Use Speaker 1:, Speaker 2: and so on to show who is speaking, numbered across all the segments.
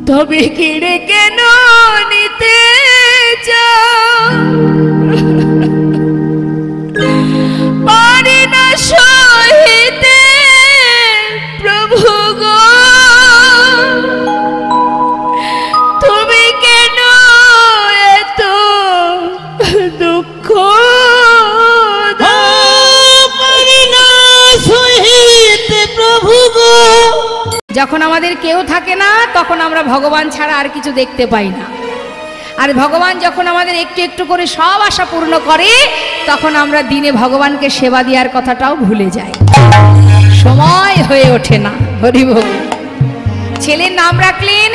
Speaker 1: তবে কেড়ে কেন নিতে চাও, পারি না সহিতে প্রভু গো, তুমি কেন এত দুঃখ
Speaker 2: পারি না সহিতে প্রভু গো।
Speaker 1: যখন আমাদের কেউ থাকে না তখন আমরা ভগবান ছাড়া আর কিছু দেখতে পাই না, আর ভগবান যখন আমাদের একটু একটু করে সব আশা পূর্ণ করে তখন আমরা দিনে ভগবানকে সেবা দেওয়ার কথাটাও ভুলে যাই, সময় হয়ে ওঠে না। হরি বল। ছেলের নাম রাখলেন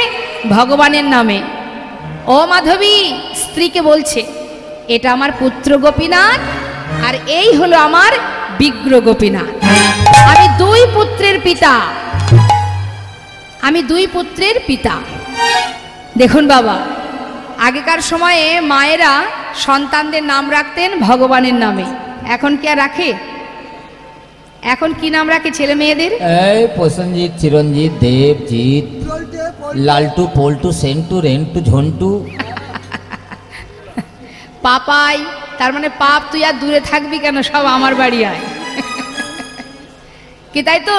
Speaker 1: ভগবানের নামে। ও মাধবী স্ত্রীকে বলছে, এটা আমার পুত্র গোপীনাথ আর এই হলো আমার বিগ্রহ গোপীনাথ। আমি দুই পুত্রের পিতা, আমি দুই পুত্রের পিতা। দেখুন বাবা, আগেকার সময়ে মায়েরা সন্তানদের নাম রাখতেন ভগবানের নামে, এখন কি আর রাখে? এখন কি নাম রাখে ছেলে মেয়েদের?
Speaker 2: এই প্রসেনজিৎ, চিরঞ্জিত, দেবজিৎ, লালটু, পল্টু, সেন্টু, রেন্টু, ঝন্টু,
Speaker 1: পাপাই। তার মানে পাপ তুই আর দূরে থাকবি কেন, সব আমার বাড়ি আয়। কি তাই তো?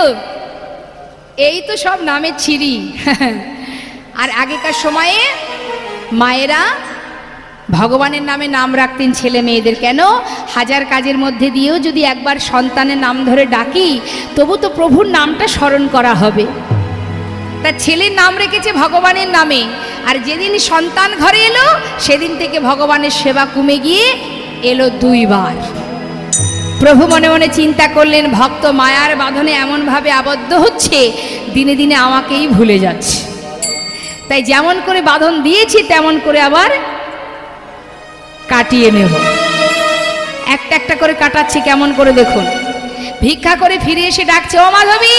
Speaker 1: এই তো সব নামের ছিরি। আর আগেকার সময়ে মায়েরা ভগবানের নামে নাম রাখতেন ছেলে মেয়েদের। কেন? হাজার কাজের মধ্যে দিয়েও যদি একবার সন্তানের নাম ধরে ডাকি তবু তো প্রভুর নামটা স্মরণ করা হবে। তার ছেলের নাম রেখেছে ভগবানের নামে, আর যেদিন সন্তান ঘরে এলো সেদিন থেকে ভগবানের সেবা কমে গিয়ে এলো দুইবার। প্রভু মনে মনে চিন্তা করলেন, ভক্ত মায়ার বাঁধনে এমনভাবে আবদ্ধ হচ্ছে, দিনে দিনে আমাকেই ভুলে যাচ্ছে। তাই যেমন করে বাঁধন দিয়েছি তেমন করে আবার কাটিয়ে নেব। একটা একটা করে কাটাচ্ছি, কেমন করে দেখুন। ভিক্ষা করে ফিরে এসে ডাকছে, ও মাধবী,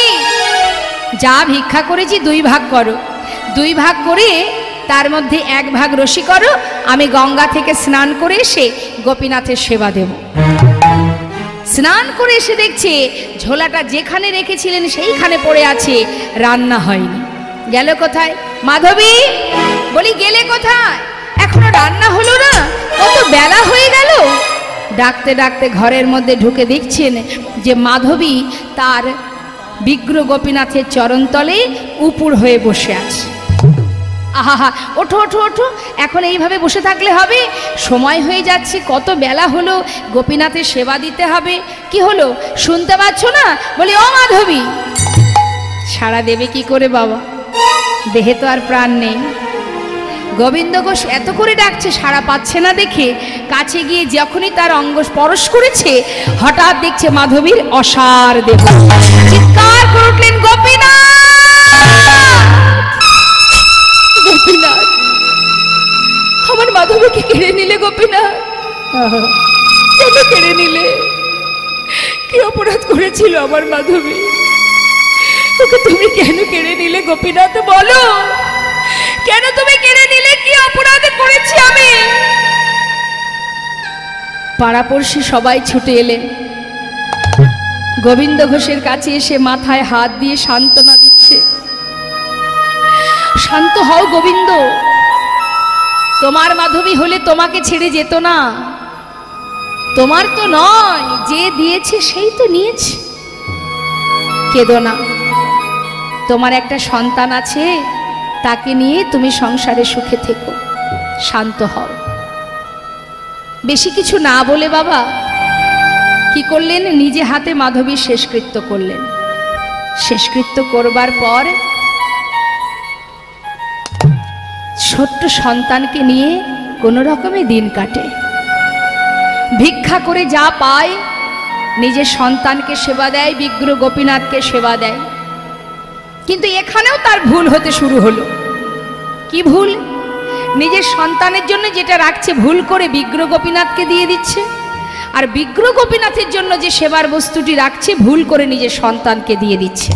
Speaker 1: যা ভিক্ষা করেছি দুই ভাগ করো, দুই ভাগ করে তার মধ্যে এক ভাগ রসি করো, আমি গঙ্গা থেকে স্নান করে এসে গোপীনাথের সেবা দেব। স্নান করে এসে দেখছে ঝোলাটা যেখানে রেখেছিলেন সেইখানে পড়ে আছে, রান্না হয়নি। গেল কোথায়? মাধবী বলি, গেলে কোথায়? এখনো রান্না হলো না, কত বেলা হয়ে গেল। ডাকতে ডাকতে ঘরের মধ্যে ঢুকে দেখছেন যে মাধবী তার বিগ্রহ গোপীনাথের চরণতলে উপুর হয়ে বসে আছে। আহা, ওঠো ওঠো ওঠো, এখন এইভাবে বসে থাকলে হবে? সময় হয়ে যাচ্ছে, কত বেলা হলো, গোপীনাথের সেবা দিতে হবে। কি হলো শুনতে পাচ্ছ না? বলি, ও মাধবী। সাড়া দেবে কি করে বাবা, দেহে তো আর প্রাণ নেই। গোবিন্দ ঘোষ এত করে ডাকছে, সাড়া পাচ্ছে না দেখে কাছে গিয়ে যখনই তার অঙ্গ স্পর্শ করেছে হঠাৎ দেখছে মাধবীর অসার দেহ। চিৎকার করে উঠলেন, গোপীনাথ, গোপীনাথ, আমার মাধবীকে কেড়ে নিলে গোপীনাথ, কেন কেড়ে নিলে? কি অপরাধ করেছিল আমার মাধবী? ওকে তুমি কেন কেড়ে নিলে গোপীনাথ? বলো, কেন তুমি কেড়ে নিলে? কি অপরাধ করেছি আমি? পাড়াপড়শি সবাই ছুটে এলেন, গোবিন্দ ঘোষের কাছে এসে মাথায় হাত দিয়ে সান্ত্বনা দিচ্ছে। শান্ত হও গোবিন্দ, তোমার মাধবী হলে তোমাকে ছেড়ে যেত না। তোমার তো নয়, যে দিয়েছে সেই তো নিয়েছে। কেঁদো না, তোমার একটা সন্তান আছে, তাকে নিয়ে তুমি সংসারে সুখে থেকো, শান্ত হও। বেশি কিছু না বলে বাবা কি করলেন, নিজে হাতে মাধবীর শেষকৃত্য করলেন। শেষকৃত্য করবার পর ছোট্ট সন্তানকে নিয়ে কোনো রকমে দিন কাটে। ভিক্ষা করে যা পায় নিজের সন্তানকে সেবা দেয়, বিগ্রহ গোপীনাথকে সেবা দেয়। কিন্তু এখানেও তার ভুল হতে শুরু হলো। কি ভুল? নিজের সন্তানের জন্য যেটা রাখছে ভুল করে বিগ্রহ গোপীনাথকে দিয়ে দিচ্ছে, আর বিগ্রহ গোপীনাথের জন্য যে সেবার বস্তুটি রাখছে ভুল করে নিজের সন্তানকে দিয়ে দিচ্ছে।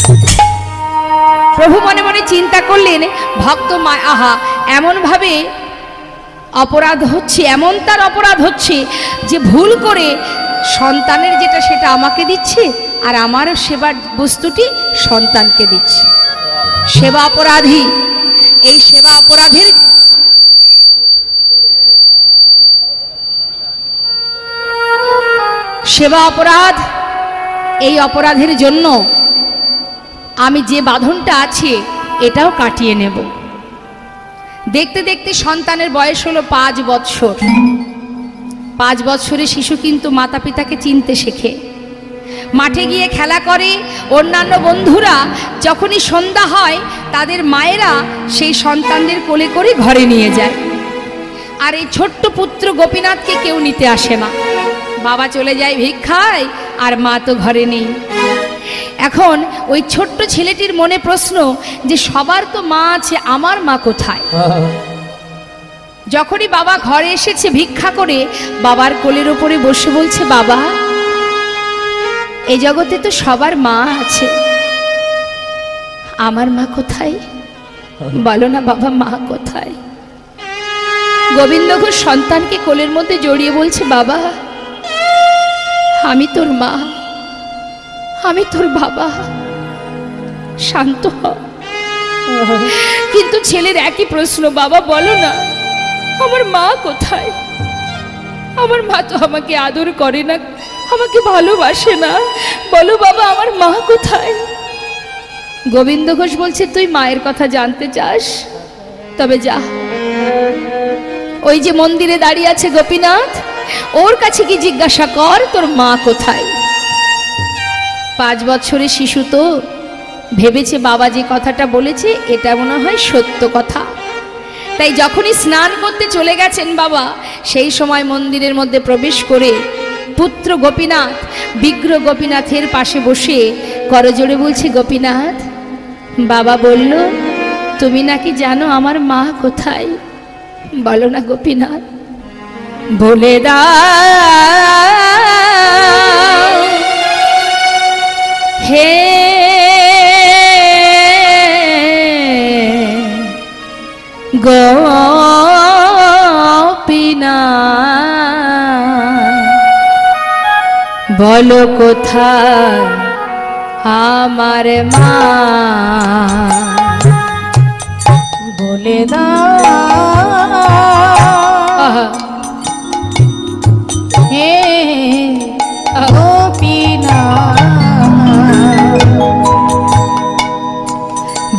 Speaker 1: প্রভু মনে মনে চিন্তা করলেন, ভক্ত মা, আহা, এমনভাবে অপরাধ হচ্ছে, এমন তার অপরাধ হচ্ছে যে ভুল করে সন্তানের যেটা সেটা আমাকে দিচ্ছে আর আমার সেবার বস্তুটি সন্তানকে দিচ্ছে। সেবা অপরাধী। এই সেবা অপরাধের সেবা অপরাধ, এই অপরাধের জন্য আমি যে বাঁধনটা আছে এটাও কাটিয়ে নেব। দেখতে দেখতে সন্তানের বয়স হলো 5 বৎসর। 5 বৎসরের শিশু কিন্তু মাতা পিতাকে চিনতে শেখে, মাঠে গিয়ে খেলা করে। অন্যান্য বন্ধুরা যখনই সন্ধ্যা হয় তাদের মায়েরা সেই সন্তানদের কোলে করে ঘরে নিয়ে যায়, আর এই ছোট্ট পুত্র গোপীনাথকে কেউ নিতে আসে না। বাবা চলে যায় ভিক্ষায়, আর মা তো ঘরে নেই। এখন ওই ছোট্ট ছেলেটির মনে প্রশ্ন যে সবার তো মা আছে, আমার মা কোথায়? যখনই বাবা ঘরে এসেছে ভিক্ষা করে, বাবার কোলের ওপরে বসে বলছে, বাবা এই জগতে তো সবার মা আছে, আমার মা কোথায়? বলো না বাবা, মা কোথায়? গোবিন্দ ঘোষ সন্তানকে কোলের মধ্যে জড়িয়ে বলছে, বাবা আমি তোর মা, আমি তোর বাবা, শান্ত হ। কিন্তু ছেলের একই প্রশ্ন, বাবা বলো না আমার মা কোথায়? আমার মা তো আমাকে আদর করে না, আমাকে ভালোবাসে না, বলো বাবা আমার মা কোথায়? গোবিন্দ ঘোষ বলছে, তুই মায়ের কথা জানতে চাস? তবে যা, ওই যে মন্দিরে দাঁড়িয়ে আছে গোপীনাথ, ওর কাছে কি জিজ্ঞাসা কর তোর মা কোথায়। 5 বছরের শিশু তো ভেবেছে বাবা যে কথাটা বলেছে এটা মনে হয় সত্য কথা। তাই যখনই স্নান করতে চলে গেছেন বাবা, সেই সময় মন্দিরের মধ্যে প্রবেশ করে পুত্র গোপীনাথ বিগ্রহ গোপীনাথের পাশে বসে করজোড়ে বলছে, গোপীনাথ বাবা বলল তুমি নাকি জানো আমার মা কোথায়, বলো না গোপীনাথ, বলে দাও হে গোপীনাথ, বলো কোথায় আমার মা, বলে দাও হে গোপীনাথ,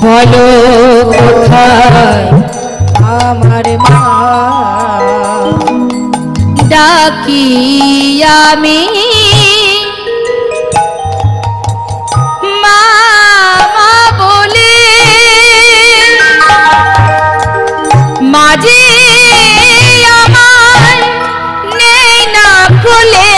Speaker 1: বলো কোথায় আমার মা, ডাকি আমি মা মা বলে, মাঝে আমার নেই না কোলে,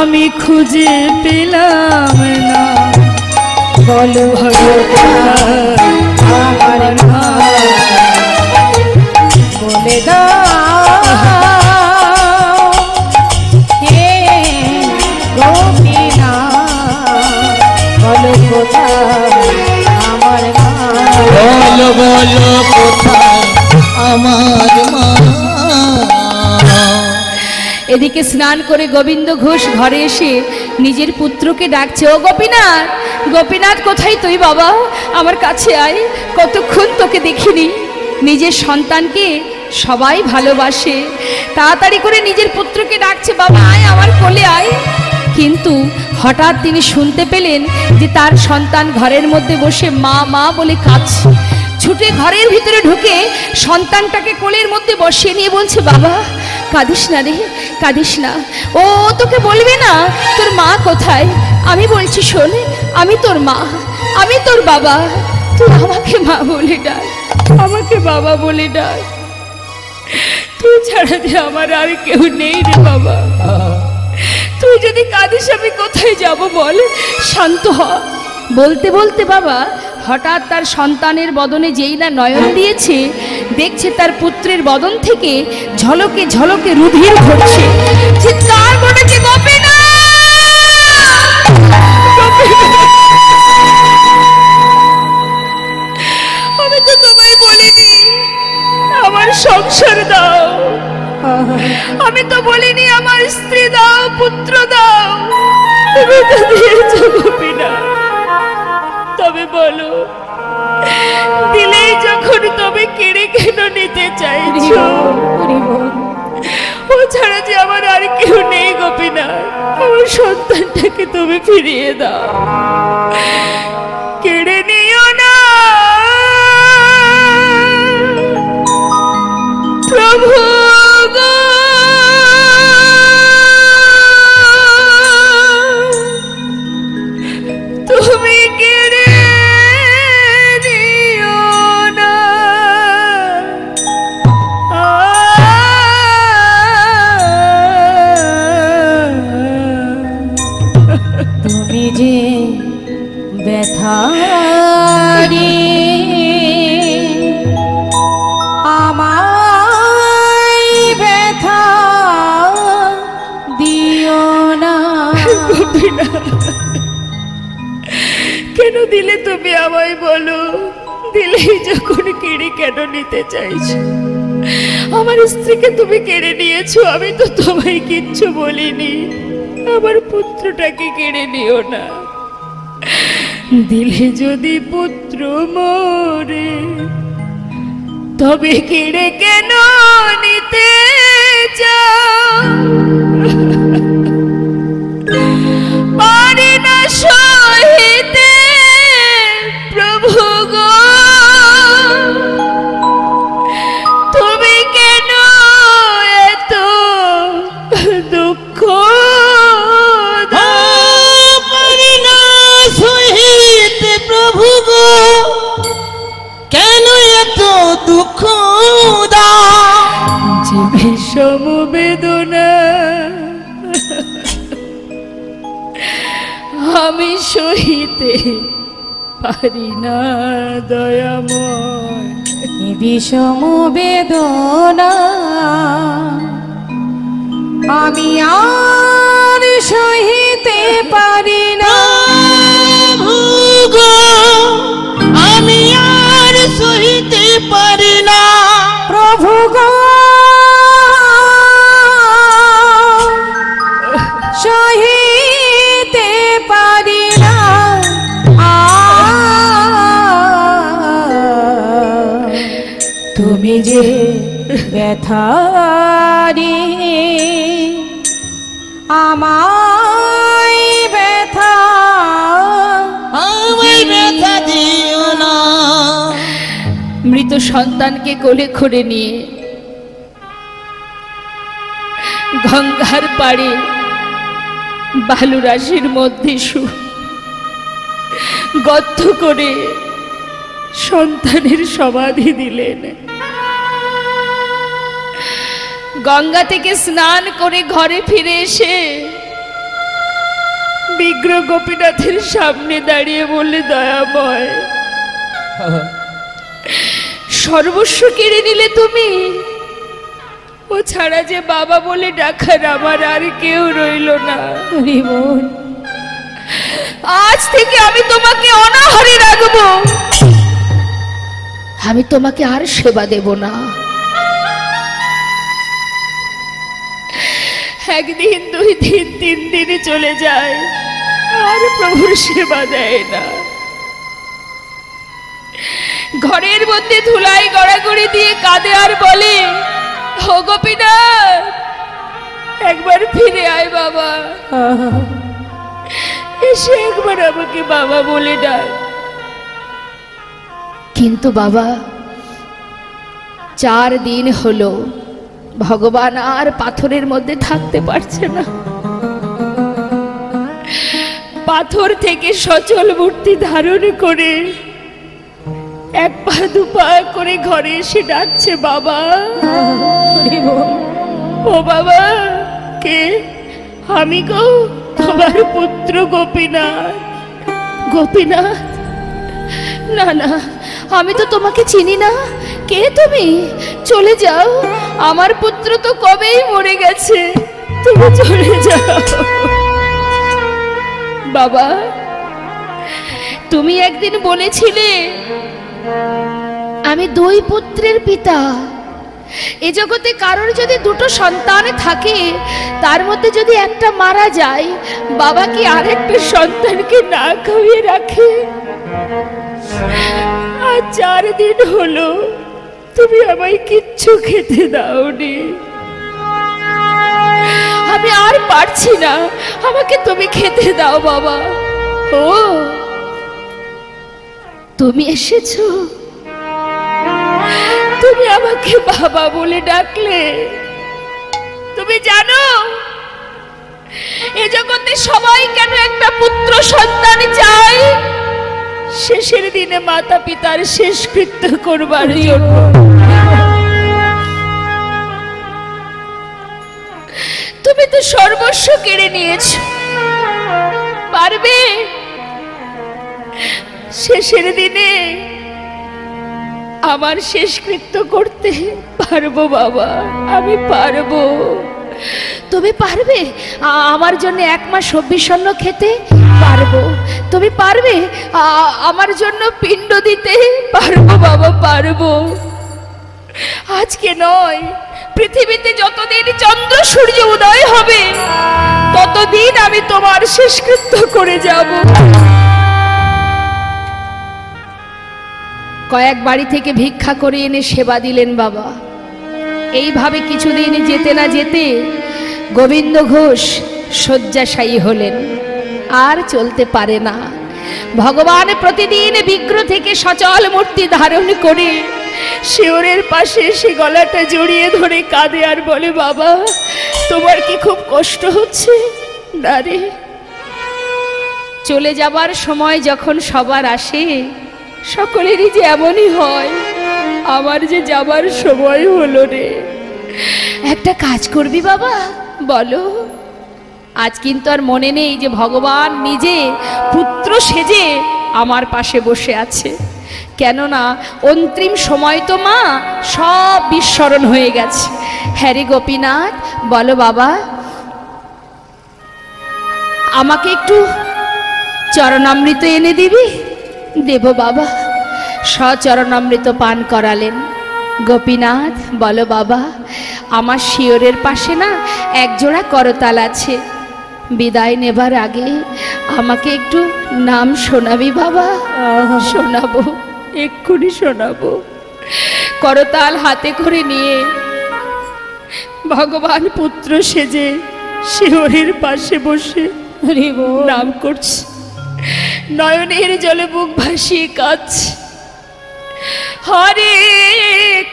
Speaker 1: আমি খুঁজে পেলাম না, বলো আমার মা, বলে দাও হে গোপীনাথ, বলো কোথায় আমার মা,
Speaker 2: বলো বলো কোথায় আমার মা।
Speaker 1: এদিকে স্নান করে গোবিন্দ ঘোষ ঘরে এসে নিজের পুত্রকে ডাকছে, ও গোপীনাথ, গোপীনাথ কোথায় তুই বাবা, আমার কাছে আয়, কতক্ষণ তোকে দেখিনি। নিজের সন্তানকে সবাই ভালোবাসে, তাড়াতাড়ি করে নিজের পুত্রকে ডাকছে, বাবা আয় আমার কোলে আয়। কিন্তু হঠাৎ তিনি শুনতে পেলেন যে তার সন্তান ঘরের মধ্যে বসে মা মা বলে কাঁদছে। ছুটে ঘরের ভিতরে ঢুকে সন্তানটাকে কোলের মধ্যে বসিয়ে নিয়ে বলছে, বাবা কাঁদিস না রে, কাঁদিস না। ও তোকে বলবে না তোর মা কোথায়? আমি বলছি শোন, আমি তোর মা, আমি তোর বাবা, তুই আমাকে মা বলে ডাক, আমাকে বাবা বলে ডাক। তুই ছাড়া যে আমার আর কেউ নেই রে বাবা। তুই যদি কাঁদিস আমি কোথায় যাব বল, শান্ত হ। বলতে বলতে বাবা হঠাৎ তার সন্তানের বদনে যেই না নয়ন দিয়েছে, দেখছে তার পুত্রের বদন থেকে ঝলকে ঝলকে রুধির ঝরছে। চিৎকার করেছে, গোপীনাথ! আমি তো তোমায় বলিনি আমার সংসার দাও, আমি তো বলিনি আমার স্ত্রী দাও, পুত্র দাও, তুমি তো দিয়েছ গোপীনাথ। তবে বলো, দিলেই যখন তবে কেড়ে কেন নিতে চাইছো? ও ছাড়া যে আমার আর কেউ নেই গোপীনাথ, আমার সন্তানটাকে তুমি ফিরিয়ে দাও, কেড়ে নিও না প্রভু। তুমি কেড়ে দিও না,
Speaker 3: তুমি যে ব্যথা রে আমায় ব্যথা দিও না।
Speaker 1: কেন দিলে তুমি আমায় বলো? দিলেই যখন কেড়ে কেন নিতে চাইছো? আমার স্ত্রীকে তুমি কেড়ে নিয়েছো, আমি তো তোমায় কিচ্ছু বলিনি। আমার পুত্রটাকে কেড়ে নিও না। দিলে যদি পুত্র মরে তবে কেড়ে কেন নিতে চাও? পারি না সহিতে প্রভু গো, তুমি কেন এত দুঃখ দাও?
Speaker 3: পারি না সহিতে প্রভু গো, কেন এত দুঃখ দাও?
Speaker 1: যে বিষম বেদনা আমি সহিতে পারি না দয়াময়।
Speaker 3: বিষম বেদনা আমি আর সহিতে পারি না গো, আমি আর সহিতে পারি না প্রভু গো, সহিতে পারি না। তুমি যে ব্যথা রে আমায় ব্যথা, আমায় ব্যথা দিও না।
Speaker 1: মৃত সন্তানকে কোলে করে নিয়ে গঙ্গার পাড়ে বালুরাশির মধ্যে গর্ত করে সন্তানের সমাধি দিলেন। গঙ্গা থেকে স্নান করে ঘরে ফিরে এসে বিগ্রহ গোপীনাথের সামনে দাঁড়িয়ে বললে, দয়াময় সর্বস্ব কেড়ে নিলে তুমি, ও ছাড়া যে বাবা বলে ডাকার আমার আর কেউ রইল না। আজ থেকে আমি তোমাকে অনাহারে রাখবো, আমি তোমাকে আর সেবা দেব না। একদিন, 2 দিন, 3 দিনে চলে যায়, আর প্রভুর সেবা দেয় না। ঘরের মধ্যে ধুলাই গড়াগড়ি দিয়ে কাঁদে আর বলে, ও গোপীনাথ একবার ফিরে আয় বাবা, এসে একবার আমাকে বাবা বলে ডাক। কিন্তু বাবা 4 দিন হলো ভগবান আর পাথরের মধ্যে থাকতে পারছে না। পাথর থেকে সচল মূর্তি ধারণ করে 1 পা 2 পা করে ঘরে এসে ডাকছে, বাবা। ও বাবা, কে? আমি গো, তোমার পুত্র গোপীনাথ। গোপীনাথ? না না, আমি তো তোমাকে চিনি না। কে তুমি? চলে যাও, আমার পুত্র তো কবেই মরে গেছে, তুমি চলে যাও। বাবা, তুমি একদিন বলেছিলে আমি 2 পুত্রের পিতা। এ জগতে কারোর যদি 2টো সন্তান থাকে, তার মধ্যে যদি একটা মারা যায়, বাবা কি আরেকটা সন্তানকে না খাইয়ে রাখে? আজ 4 দিন হলো তুমি আমায় কিচ্ছু খেতে দাওনি। আমি আর পারছি না, আমাকে তুমি খেতে দাও বাবা। ও, তুমি এসেছো? তুমি আমাকে বাবা বলে ডাকলে? তুমি জানো এ জগতে সবাই কেন একটা পুত্র সন্তান চায়? শেষের দিনে মাতা পিতার শেষকৃত্য করবার জন্য। তুমি তো সর্বস্ব কেড়ে নিয়েছো, পারবে শেষের দিনে আমার শেষকৃত্য করতে? পারবো বাবা, আমি পারবো। তুমি পারবে আমার জন্য 1 মাস 24 অন্ন খেতে? পারবো। তুমি পারবে আমার জন্য পিণ্ড দিতে? পারবো বাবা, পারবো। আজকে নয়, পৃথিবীতে যতদিন চন্দ্র সূর্য উদয় হবে ততদিন আমি তোমার শেষকৃত্য করে যাব। কয়েক বাড়ি থেকে ভিক্ষা করে এনে সেবা দিলেন বাবা। এইভাবে কিছুদিন যেতে না যেতে গোবিন্দ ঘোষ শয্যাশায়ী হলেন, আর চলতে পারে না। ভগবান প্রতিদিন বিগ্রহ থেকে সচল মূর্তি ধারণ করে শিওরের পাশে সে গলাটা জড়িয়ে ধরে কাঁদে আর বলে, বাবা তোমার কি খুব কষ্ট হচ্ছে? না রে। চলে যাবার সময় যখন সবার আসে, সকলেরই যে এমনই হয়, আমার যে যাবার সময় হলো রে। একটা কাজ করবি বাবা? বলো। আজ কিন্তু আর মনে নেই যে ভগবান নিজে পুত্র সেজে আমার পাশে বসে আছে। কেননা অন্তিম সময় তো মা সব বিস্মরণ হয়ে গেছে। হ্যাঁ রে গোপীনাথ, বলো বাবা। আমাকে একটু চরণামৃত এনে দিবি? দেব বাবা। সচরণামৃত পান করালেন। গোপীনাথ, বলো বাবা, আমার শিওরের পাশে না 1 জোড়া করতাল আছে, বিদায় নেবার আগে আমাকে একটু নাম শোনাবি বাবা? শোনাবো, এক্ষুনি শোনাবো। করতাল হাতে করে নিয়ে ভগবান পুত্র সেজে শিওরের পাশে বসে নাম করছে, নয়নের জলে বুক ভাসিয়ে কাঁদছে। হরে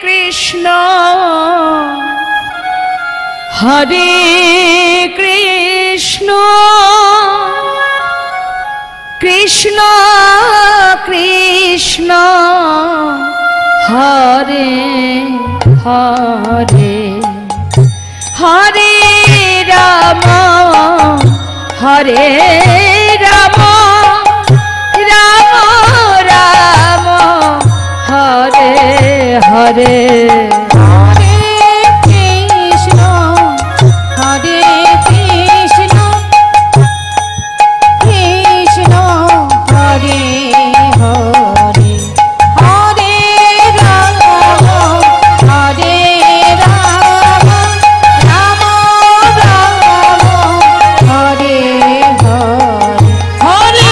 Speaker 1: কৃষ্ণ হরে কৃষ্ণ কৃষ্ণ কৃষ্ণ হরে হরে হরে রাম হরে রাম রাম রাম হরে হরে।
Speaker 3: হরে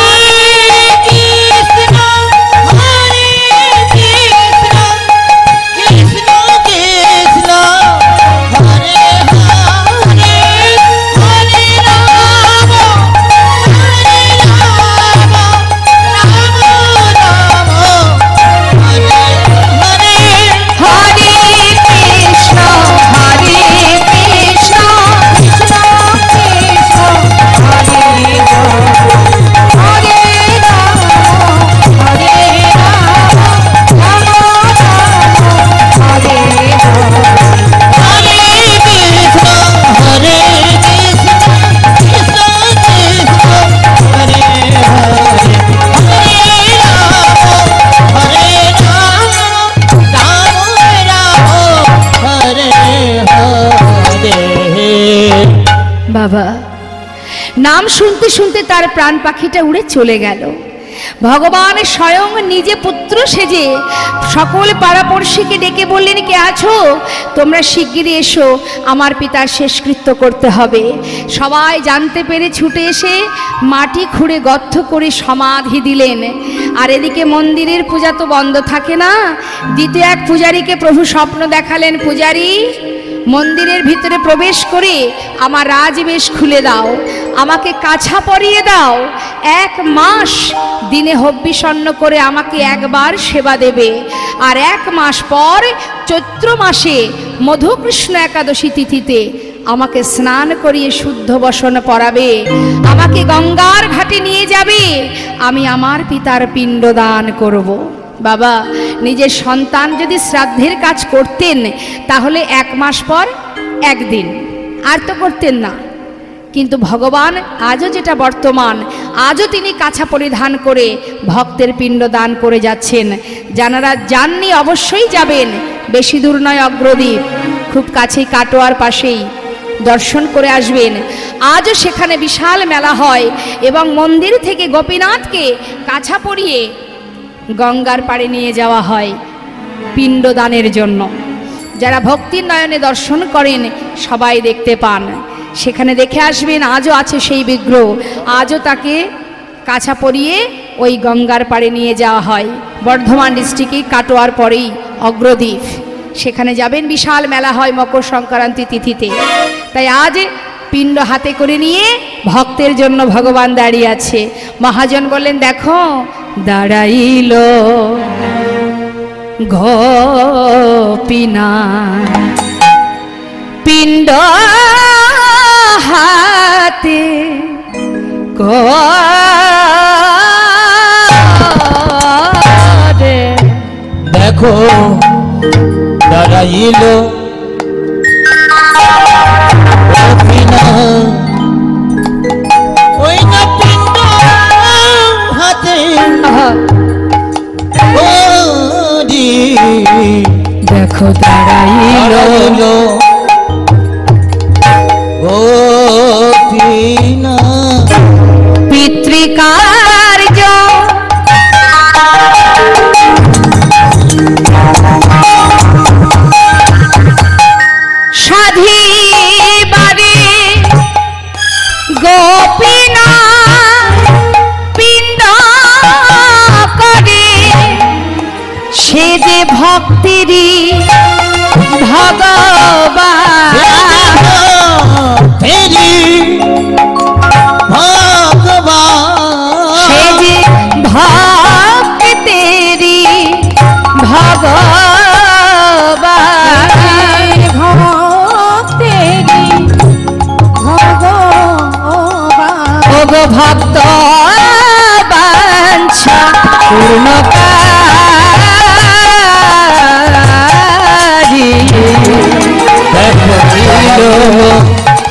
Speaker 1: নাম শুনতে শুনতে তার প্রাণ পাখিটা উড়ে চলে গেল। ভগবান স্বয়ং নিজে পুত্র সেজে সকল পাড়াপড়শিকে ডেকে বললেন, কে আছো? তোমরা শিগগিরই এসো, আমার পিতার শেষকৃত্য করতে হবে। সবাই জানতে পেরে ছুটে এসে মাটি খুঁড়ে গর্ত করে সমাধি দিলেন। আর এদিকে মন্দিরের পূজা তো বন্ধ থাকে না। দ্বিতীয় এক পূজারীকে প্রভু স্বপ্ন দেখালেন, পূজারী, মন্দিরের ভিতরে প্রবেশ করে আমার রাজবেশ খুলে দাও, আমাকে কাছা পরিয়ে দাও, 1 মাস দিনে হব্বিষণ্ণ করে আমাকে একবার সেবা দেবে। আর 1 মাস পর চৈত্র মাসে মধুকৃষ্ণ একাদশী তিথিতে আমাকে স্নান করিয়ে শুদ্ধ বসন পরাবে, আমাকে গঙ্গার ঘাটে নিয়ে যাবে, আমি আমার পিতার পিণ্ডদান করব। বাবা, নিজের সন্তান যদি শ্রাদ্ধের কাজ করতেন তাহলে 1 মাস পর 1 দিন, আর তো করতেন না। কিন্তু ভগবান আজও যেটা বর্তমান, আজও তিনি কাছা পরিধান করে ভক্তের পিণ্ড দান করে যাচ্ছেন। যারা যাননি অবশ্যই যাবেন, বেশি দূর নয়, অগ্রদ্বীপ, খুব কাছেই, কাটোয়ার পাশেই, দর্শন করে আসবেন। আজও সেখানে বিশাল মেলা হয় এবং মন্দির থেকে গোপীনাথকে কাছা পরিয়ে গঙ্গার পাড়ে নিয়ে যাওয়া হয় পিণ্ডদানের জন্য। যারা ভক্তির নয়নে দর্শন করেন সবাই দেখতে পান, সেখানে দেখে আসবেন। আজও আছে সেই বিগ্রহ, আজও তাকে কাছা পরিয়ে ওই গঙ্গার পাড়ে নিয়ে যাওয়া হয়। বর্ধমান ডিস্ট্রিক্টে কাটোয়ার পরেই অগ্রদ্বীপ, সেখানে যাবেন, বিশাল মেলা হয় মকর সংক্রান্তি তিথিতে। তাই আজ পিণ্ড হাতে করে নিয়ে ভক্তের জন্য ভগবান দাঁড়িয়ে আছে। মহাজন বললেন, দেখো দাঁড়াইল গোপীনাথ পিণ্ড হাতে করে।
Speaker 2: দেখো দাঁড়াইল ওই না পিণ্ড হাতে করি।
Speaker 1: দেখো দাঁড়াইল
Speaker 2: গোপীনাথ
Speaker 1: পিতৃকার্য সাধিবারে গোপীনাথ পিণ্ড করে, সে যে ভক্তিরই ভগবান, সে যে ভক্তেরি ভগবান,
Speaker 3: ভক্তেরি ভগবান।
Speaker 1: ওগো ভক্ত বাঞ্ছা পূর্ণকারী।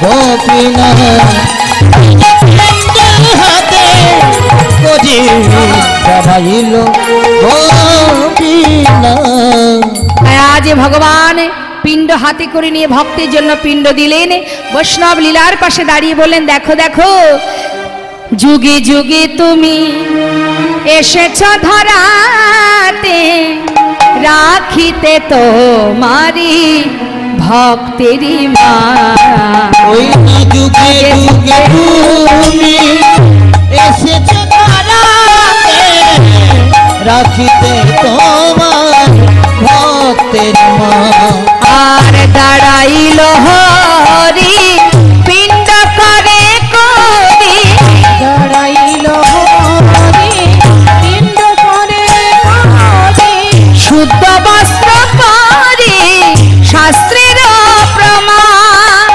Speaker 2: গোপীনাথ হাতে করি দাঁড়াইল গোপীনাথ।
Speaker 1: আজ ভগবান পিণ্ড হাতে করে নিয়ে ভক্তের জন্য পিণ্ড দিলেন। বৈষ্ণব লীলার পাশে দাঁড়িয়ে বললেন, দেখো দেখো, যুগে যুগে তুমি এসেছ ধরাতে, রাখিতে তোমারি ভক্তেরই মা।
Speaker 2: ওই যুগে যুগে তুমি এসেছো ধরাতে, রাখিতে তোমার ভক্তের মা।
Speaker 1: আর দাঁড়াইল হরি পিণ্ড করে করি,
Speaker 3: দাঁড়াইল হরি পিণ্ড করে করি,
Speaker 1: শুদ্ধ বস্ত্র পরি শাস্ত্রের প্রমাণ।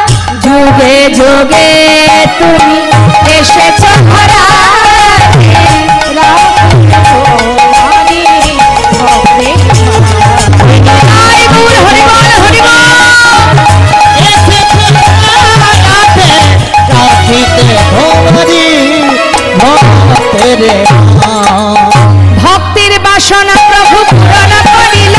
Speaker 1: যুগে যুগে তুমি এসেছ ধরাতে,
Speaker 3: রাখিতে তোমারি ভক্তের মা।
Speaker 1: আয় বল হরি বল হরি বল।
Speaker 2: এসেছো ধরাতে, রাখিতে তোমারি ভক্তের মা।
Speaker 1: ভক্তির বাসনা প্রভু পূরণ করিল,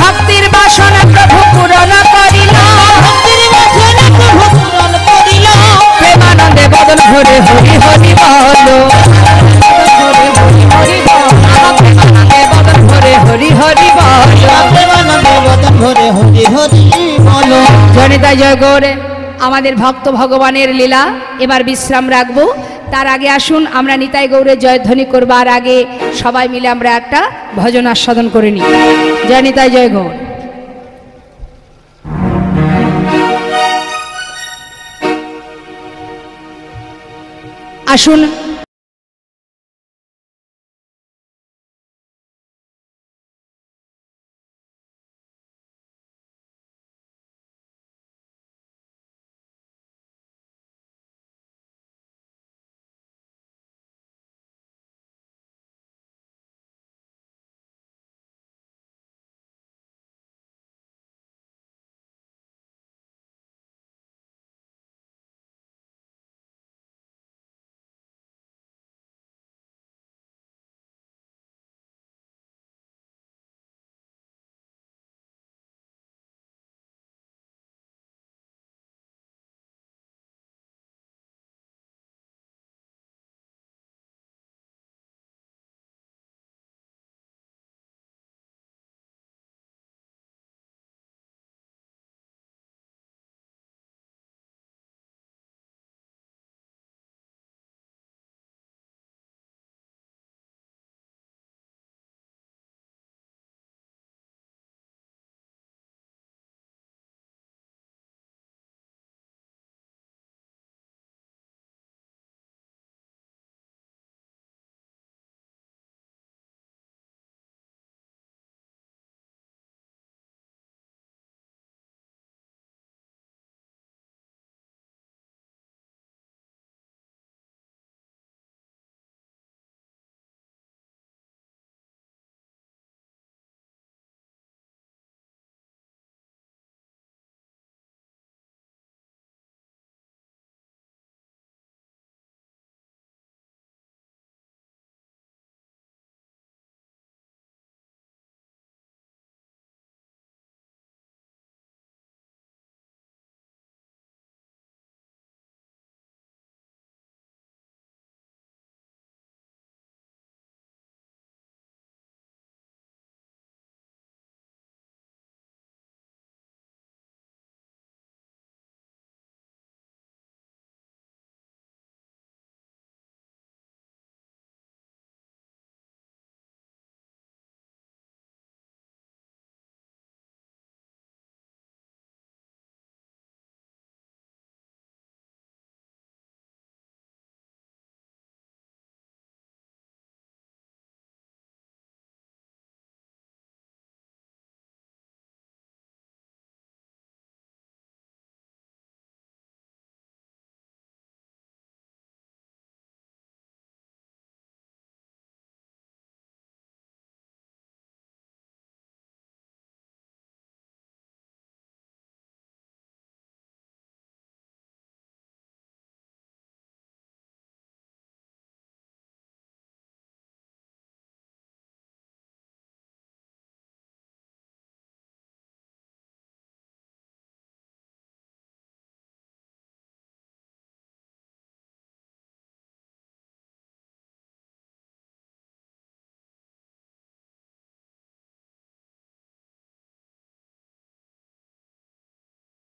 Speaker 1: ভক্তির বাসনা প্রভু পূরণ করিল,
Speaker 2: ভক্তির বাসনা প্রভু
Speaker 1: ভরে হরি হরি বলো, বদন ভরে হরি হরি বলো। জনিতা জয় গৌরে। আমাদের ভক্ত ভগবানের লীলা এবার বিশ্রাম রাখবো। তার আগে আসুন আমরা নিতাই গৌরের জয়ধ্বনি করবার আগে সবাই মিলে আমরা একটা ভজন আস্বাদন করে নিই। জয় নিতাই জয় গৌর। আসুন